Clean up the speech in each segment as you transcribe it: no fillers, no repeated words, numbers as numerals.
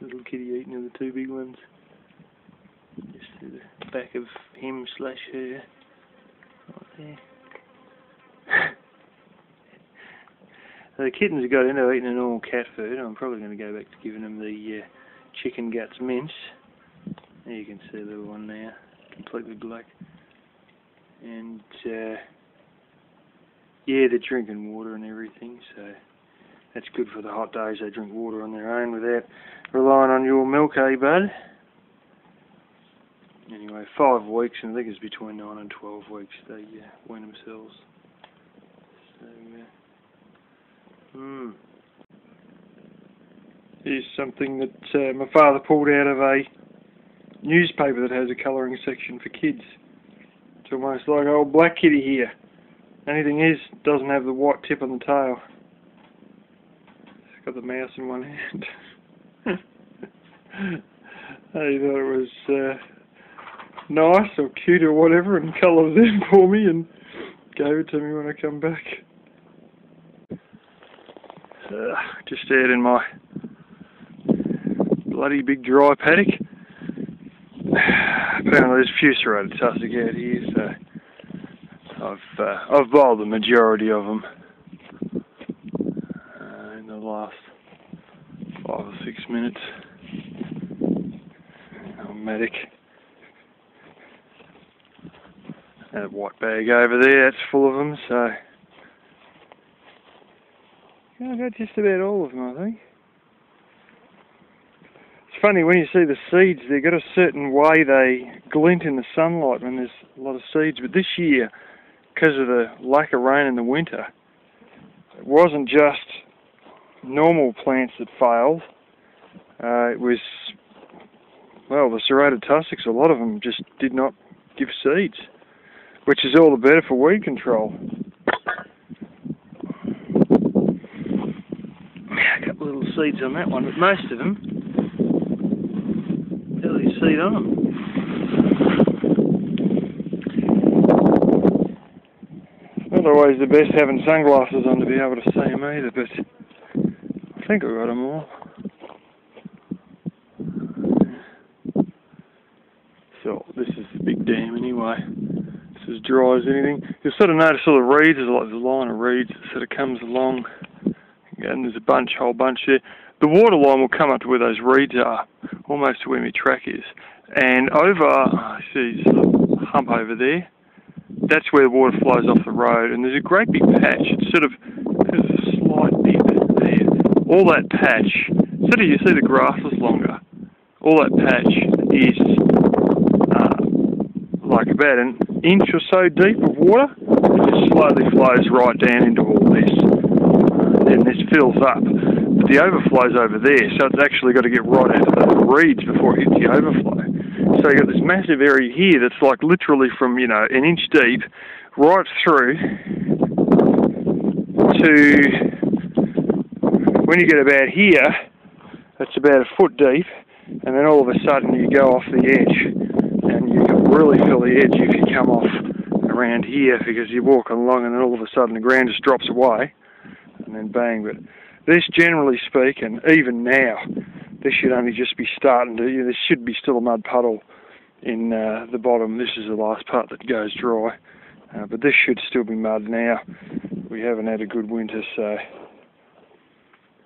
little kitty eating the two big ones. Just to the back of him / her. Right there. The kittens have got into eating a normal cat food. I'm probably going to go back to giving them the chicken guts mince. There you can see the little one now, completely black. And yeah, they're drinking water and everything, so that's good for the hot days. They drink water on their own without relying on your milk, eh, bud? Anyway, 5 weeks, and I think it's between 9 and 12 weeks they wean themselves. So, here's something that my father pulled out of a newspaper that has a colouring section for kids. It's almost like old black kitty here. Only thing is, it doesn't have the white tip on the tail. It's got the mouse in one hand. He thought it was nice or cute or whatever, and coloured it in for me and gave it to me when I come back. Just out in my bloody big dry paddock. Apparently there's a few serrated tussock out here, so I've bowled the majority of them in the last 5 or 6 minutes. Matic. That white bag over there, that's full of them, so I got just about all of them, I think. It's funny, when you see the seeds, they've got a certain way they glint in the sunlight when there's a lot of seeds, but this year, because of the lack of rain in the winter, it wasn't just normal plants that failed. It was, well, the serrated tussocks, a lot of them just did not give seeds, which is all the better for weed control. A couple of little seeds on that one, but most of them, barely a seed on them. Not always the best having sunglasses on to be able to see them either, but I think I got them all. So this is the big dam anyway. It's as dry as anything. You'll sort of notice all the reeds, there's like a line of reeds that sort of comes along, and there's a whole bunch there. The water line will come up to where those reeds are, almost to where my track is. And over, I see this little hump over there, that's where the water flows off the road, and there's a great big patch. It's sort of, there's a slight dip there. All that patch, sort of you see the grass is longer. All that patch is like about an inch or so deep of water. It just slowly flows right down into all this. Then this fills up. But the overflow's over there, so it's actually got to get right out of the reeds before it hits the overflow. So you've got this massive area here that's like literally from, you know, an inch deep right through to when you get about here, it's about a foot deep, and then all of a sudden you go off the edge, and you can really feel the edge if you come off around here, because you're walking along and then all of a sudden the ground just drops away, and then bang. But this, generally speaking, even now, this should only just be starting to, there should be still a mud puddle in the bottom. This is the last part that goes dry, but this should still be mud now. We haven't had a good winter, so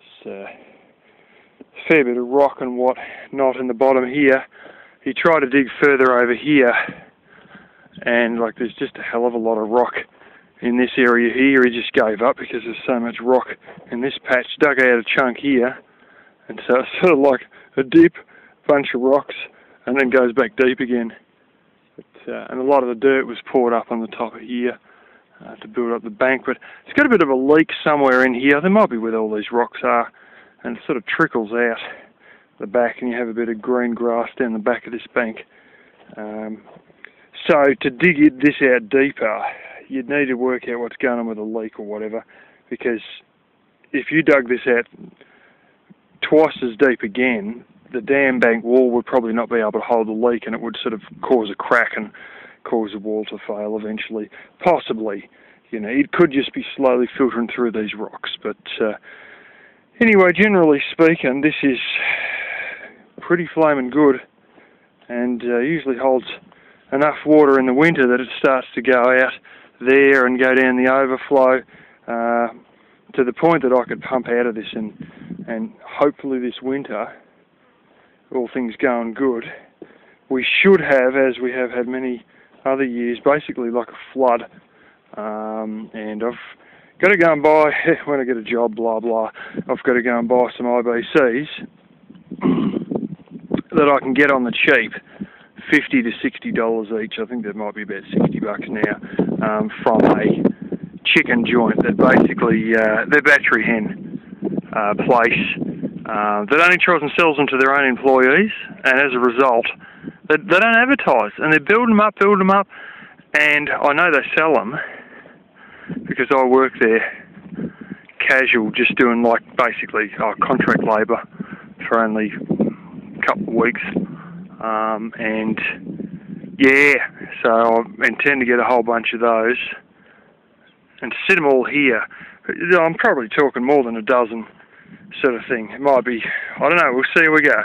it's a fair bit of rock and what not in the bottom here. He tried to dig further over here, and like there's just a hell of a lot of rock in this area here. He just gave up because there's so much rock in this patch. Dug out a chunk here, and so it's sort of like a dip, bunch of rocks, and then goes back deep again. But, and a lot of the dirt was poured up on the top of here to build up the bank, but it's got a bit of a leak somewhere in here. There might be where all these rocks are, and it sort of trickles out the back, and you have a bit of green grass down the back of this bank. So to dig this out deeper, you'd need to work out what's going on with a leak or whatever, because if you dug this out twice as deep again, the dam bank wall would probably not be able to hold the leak, and it would sort of cause a crack and cause the wall to fail eventually. Possibly, you know, it could just be slowly filtering through these rocks. But anyway, generally speaking, this is pretty flaming good, and usually holds enough water in the winter that it starts to go out there and go down the overflow to the point that I could pump out of this, and hopefully this winter, all things going good, we should have, as we have had many other years, basically like a flood. And I've got to go and buy, when I get a job, blah blah, I've got to go and buy some IBCs that I can get on the cheap, $50 to $60 each. I think that might be about $60 now, from a chicken joint that basically, they're battery hen place that only tries and sells them to their own employees, and as a result, they don't advertise, and they build them up, and I know they sell them because I work there casual, just doing like basically contract labour for only a couple of weeks, and yeah, so I intend to get a whole bunch of those and sit them all here. I'm probably talking more than a dozen, sort of thing. It might be, I don't know, we'll see how we go.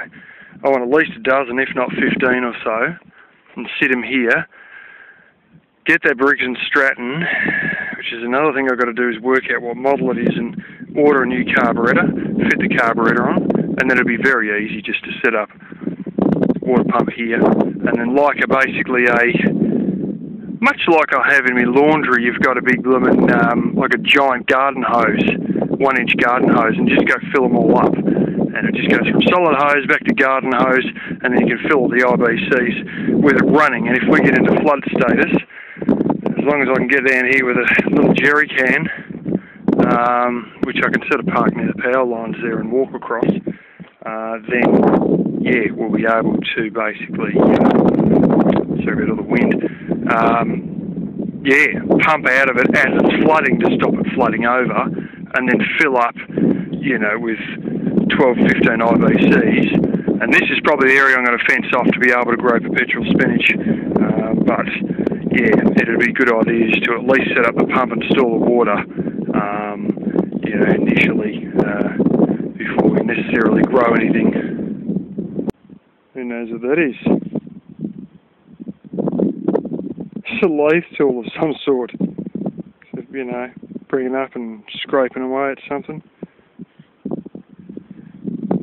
I want at least a dozen, if not 15 or so, and sit them here. Get that Briggs & Stratton, which is another thing I've got to do, is work out what model it is and order a new carburetor, fit the carburetor on, and then it'll be very easy just to set up water pump here. And then basically much like I have in my laundry, you've got a big blooming, like a giant garden hose, 1-inch garden hose, and just go fill them all up. And it just goes from solid hose back to garden hose, and then you can fill the IBCs with it running. And if we get into flood status, as long as I can get down here with a little jerry can, which I can sort of park near the power lines there and walk across, then yeah, we'll be able to basically, sorry about all the wind, yeah, pump out of it as it's flooding to stop it flooding over, and then fill up, you know, with 12, 15 IBCs. And this is probably the area I'm going to fence off to be able to grow perpetual spinach. But yeah, it'd be a good idea just to at least set up the pump and store the water, you know, initially, before we necessarily grow anything. Who knows what that is? It's a lathe tool of some sort. So, you know, bringing up and scraping away at something.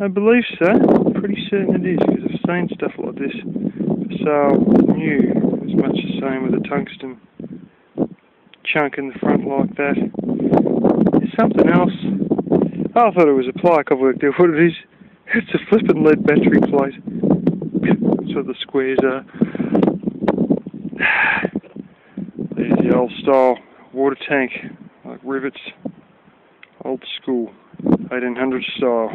I believe so. I'm pretty certain it is, because I've seen stuff like this for sale new. It's much the same with a tungsten chunk in the front like that. There's something else. Oh, I thought it was a plaque. I've worked out what it is. It's a flippin' lead battery plate. That's what the squares are. There's the old style water tank, like rivets. Old school, 1800 style.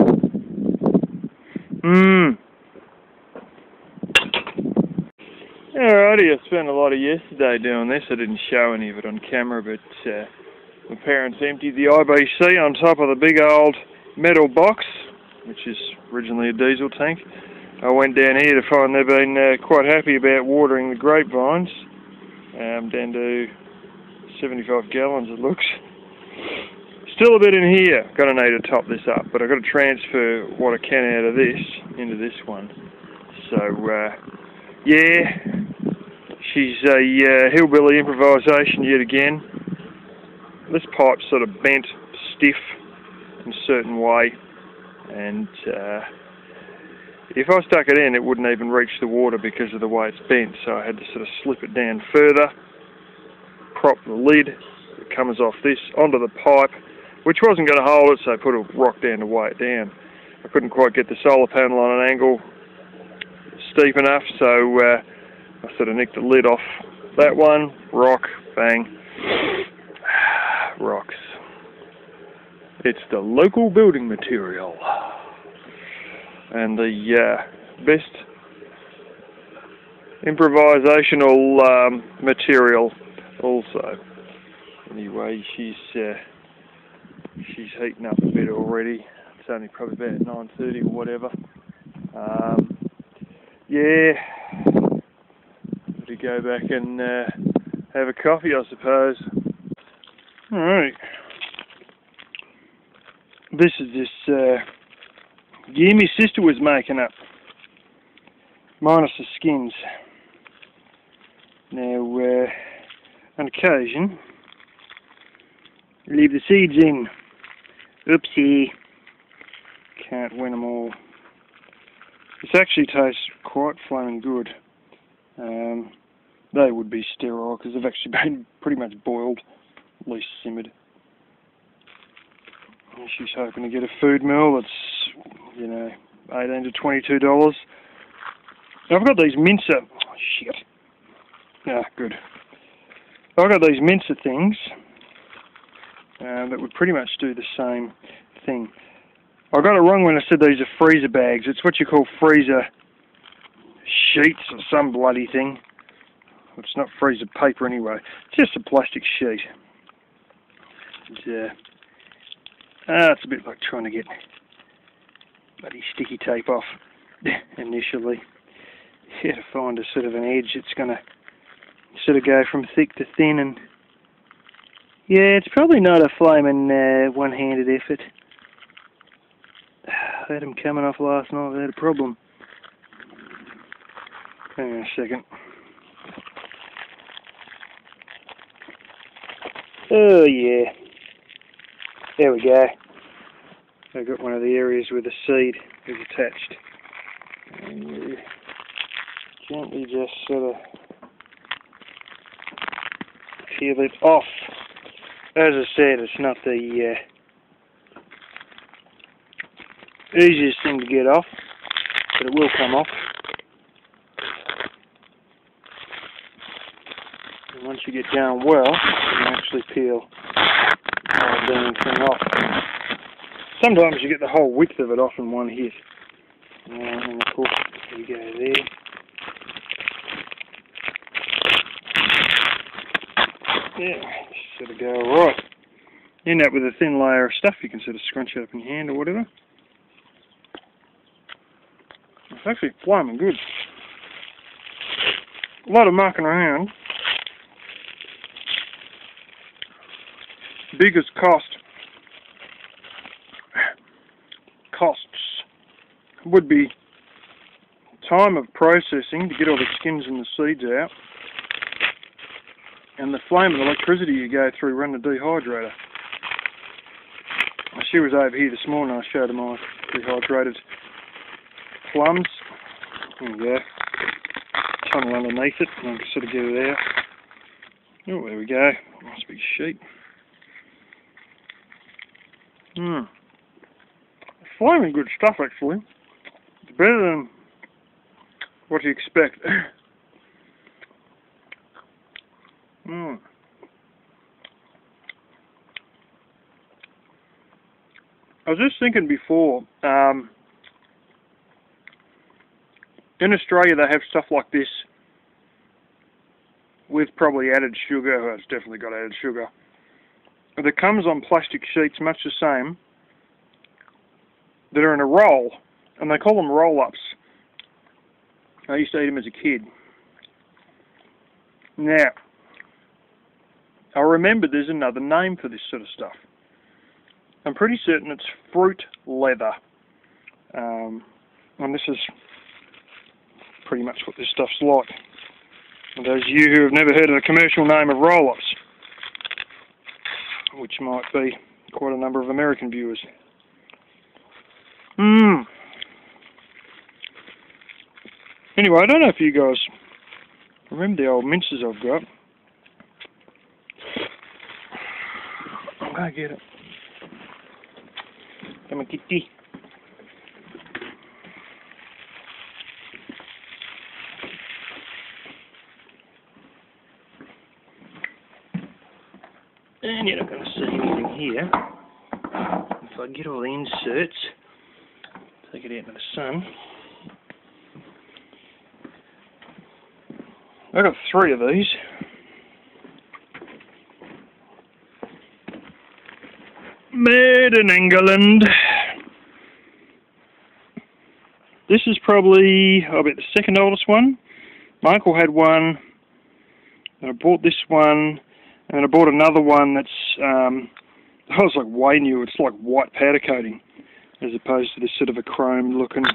Alrighty, I spent a lot of yesterday doing this. I didn't show any of it on camera, but my parents emptied the IBC on top of the big old metal box, which is originally a diesel tank. I went down here to find they've been quite happy about watering the grapevines, down to 75 gallons it looks. Still a bit in here. Going to need to top this up, but I've got to transfer what I can out of this into this one. So, yeah, she's a hillbilly improvisation yet again. This pipe's sort of bent, stiff in a certain way, and if I stuck it in, it wouldn't even reach the water because of the way it's bent, so I had to sort of slip it down further, prop the lid that comes off this onto the pipe, which wasn't going to hold it, so I put a rock down to weigh it down. I couldn't quite get the solar panel on an angle steep enough, so I sort of nicked the lid off that one. Rock, bang. Rocks. It's the local building material. And the best improvisational material also. Anyway, she's heating up a bit already. It's only probably about 9:30 or whatever. Yeah, to go back and have a coffee, I suppose. Alright. This is this gear my sister was making up. minus the skins. Now, on occasion, leave the seeds in. Oopsie. Can't win them all. This actually tastes quite flaming good. They would be sterile because they've actually been pretty much boiled, at least simmered. And she's hoping to get a food mill that's, you know, $18 to $22. Now I've got these mincer. Oh, shit. Ah, good. I've got these mincer things that would pretty much do the same thing. I got it wrong when I said these are freezer bags. It's what you call freezer sheets or some bloody thing. It's not freezer paper anyway. It's just a plastic sheet. And, it's a bit like trying to get bloody sticky tape off initially. You have to find a sort of an edge that's going to sort of go from thick to thin, and yeah, it's probably not a flaming one-handed effort. I had them coming off last night. I had a problem. Hang on a second. Oh yeah. There we go. I got one of the areas where the seed is attached. And you gently just sort of peel it off. As I said, it's not the easiest thing to get off, but it will come off. And once you get down well, you can actually peel the whole damn thing off. Sometimes you get the whole width of it off in one hit. And of course, you go there. Yeah, just sort of go right. You end up with a thin layer of stuff you can sort of scrunch it up in your hand or whatever. It's actually flaming good. A lot of mucking around. Biggest costs would be time of processing to get all the skins and the seeds out, and the flame and electricity you go through running the dehydrator. She was over here this morning. I showed her my dehydrated plums. There we go. Tunnel underneath it, and I can sort of get it out. Oh, there we go. Nice big sheet. Flaming good stuff, actually. It's better than what you expect. I was just thinking before, in Australia they have stuff like this with probably added sugar. It's definitely got added sugar. That comes on plastic sheets, much the same, that are in a roll, and they call them roll-ups. I used to eat them as a kid. Now, I remember there's another name for this sort of stuff. I'm pretty certain it's fruit leather. And this is pretty much what this stuff's like. And those of you who have never heard of the commercial name of roll-ups, which might be quite a number of American viewers. Anyway, I don't know if you guys remember the old mincers I've got. I'm going to get it. Come on, kitty. And you're not going to see anything here. If I get all the inserts, take it out into the sun. I've got 3 of these. Made in England. This is probably, I bet, the second oldest one. My uncle had one, and I bought this one, and I bought another one that's, I was like way new. It's like white powder coating, as opposed to this sort of a chrome looking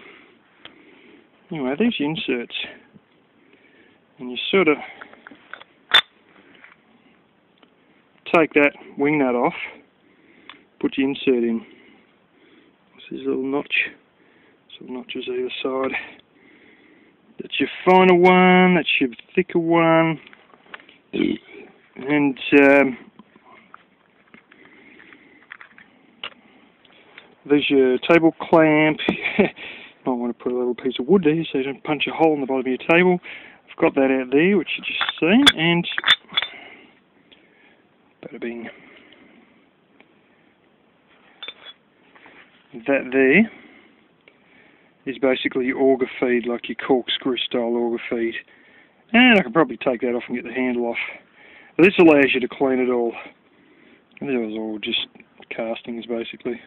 Anyway, these inserts, and you sort of take that wing nut off, put your insert in. This is a little notch, some notches either side. That's your finer one, that's your thicker one, and there's your table clamp. Might want to put a little piece of wood there so you don't punch a hole in the bottom of your table. I've got that out there, which you just seen, and bada bing. That there is basically your auger feed, like your corkscrew style auger feed. And I can probably take that off and get the handle off. But this allows you to clean it all. And that was all just castings basically.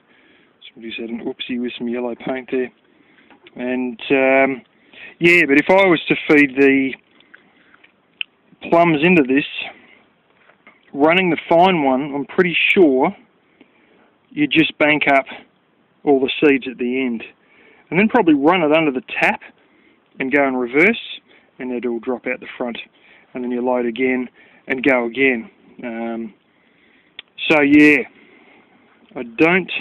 Somebody said an oopsie with some yellow paint there. And yeah, but if I was to feed the plums into this, running the fine one, I'm pretty sure you just bank up all the seeds at the end. And then probably run it under the tap and go in reverse, and they'd all drop out the front. And then you load again and go again. So yeah, I don't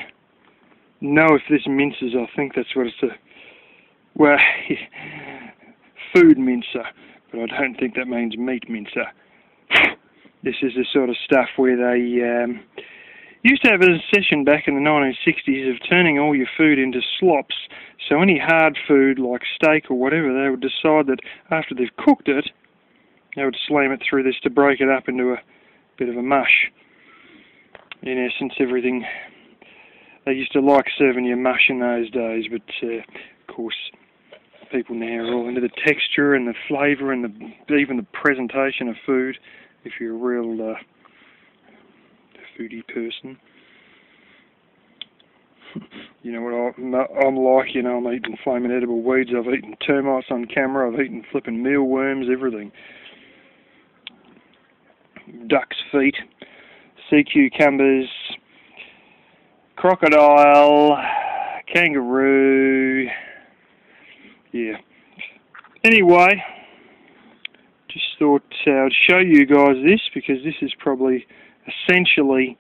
know if this minces. I think that's what it's well, food mincer, but I don't think that means meat mincer. This is the sort of stuff where they used to have a session back in the 1960s of turning all your food into slops. So any hard food like steak or whatever, they would decide that after they've cooked it, they would slam it through this to break it up into a bit of a mush. In essence, everything. They used to like serving you mush in those days, but of course, people now are all into the texture and the flavour and even the presentation of food, if you're a real foodie person. You know what I'm like, you know, I'm eating flaming edible weeds, I've eaten termites on camera, I've eaten flipping mealworms, everything. Duck's feet, sea cucumbers, crocodile, kangaroo, yeah. Anyway, just thought I'd show you guys this, because this is probably essentially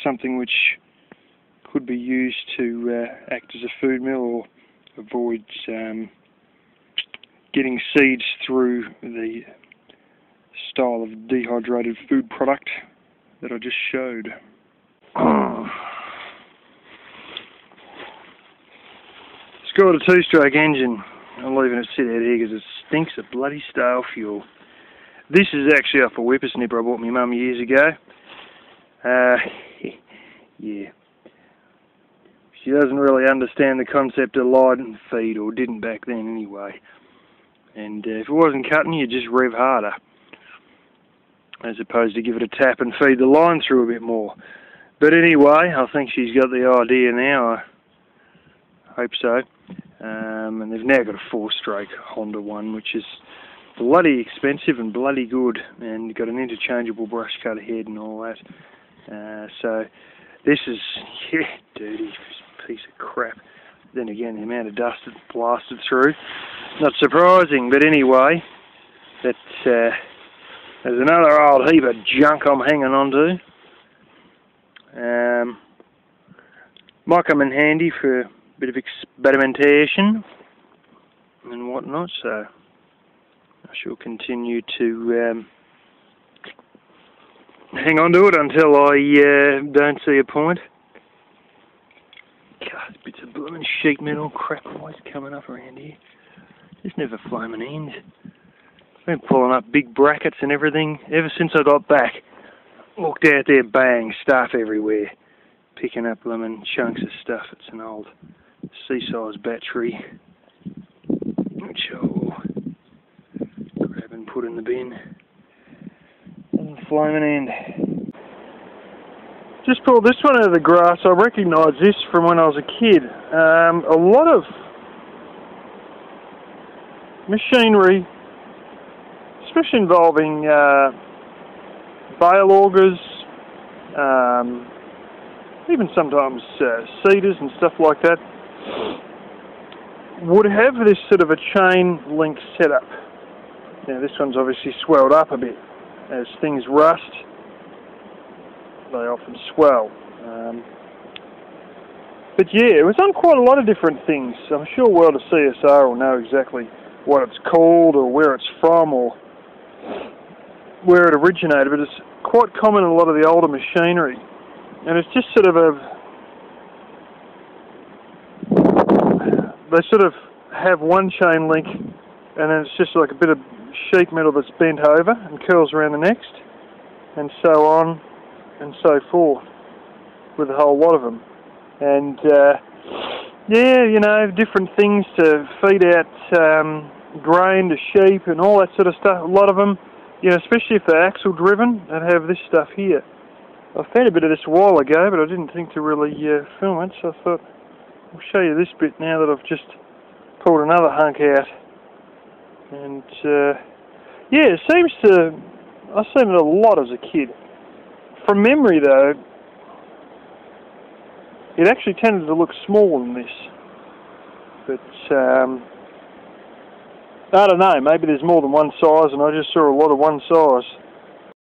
something which could be used to act as a food mill or avoid getting seeds through the style of dehydrated food product that I just showed. It's got a 2-stroke engine. I'm leaving it sit out here because it stinks of bloody stale fuel. This is actually off a whippersnipper I bought my mum years ago. Yeah. She doesn't really understand the concept of light and feed, or didn't back then anyway. And if it wasn't cutting, you just rev harder, as opposed to give it a tap and feed the line through a bit more. But anyway, I think she's got the idea now. I hope so. And they've now got a 4-stroke Honda one, which is bloody expensive and bloody good, and got an interchangeable brush cutter head and all that. So this is, yeah, dirty piece of crap. Then again, the amount of dust it blasted through, not surprising. But anyway, that there's another old heap of junk I'm hanging on to. Might come in handy for a bit of experimentation and whatnot, so I shall continue to hang on to it until I don't see a point. God, bits of blooming sheet metal crap always coming up around here. Just never flaming ends. I've been pulling up big brackets and everything ever since I got back. Walked out there, bang, stuff everywhere. Picking up blooming chunks of stuff. It's an old C-size battery, which I'll grab and put in the bin. And flaming end. Just pulled this one out of the grass. I recognise this from when I was a kid. A lot of machinery, especially involving bale augers, even sometimes seeders and stuff like that, would have this sort of a chain link setup. Now this one's obviously swelled up a bit. As things rust, they often swell. But yeah, it was on quite a lot of different things. I'm sure World of CSR will know exactly what it's called or where it's from or where it originated, but it's quite common in a lot of the older machinery. And it's just sort of they sort of have one chain link and then it's just like a bit of sheet metal that's bent over and curls around the next, and so on and so forth with a whole lot of them. And yeah, you know, different things to feed out grain to sheep and all that sort of stuff. A lot of them, you know, especially if they're axle driven, they have this stuff here. I found a bit of this a while ago, but I didn't think to really film it, so I thought I'll show you this bit now that I've just pulled another hunk out. And yeah, it seems to, I've seen it a lot as a kid. From memory though, it actually tended to look smaller than this. But I don't know, maybe there's more than one size and I just saw a lot of one size.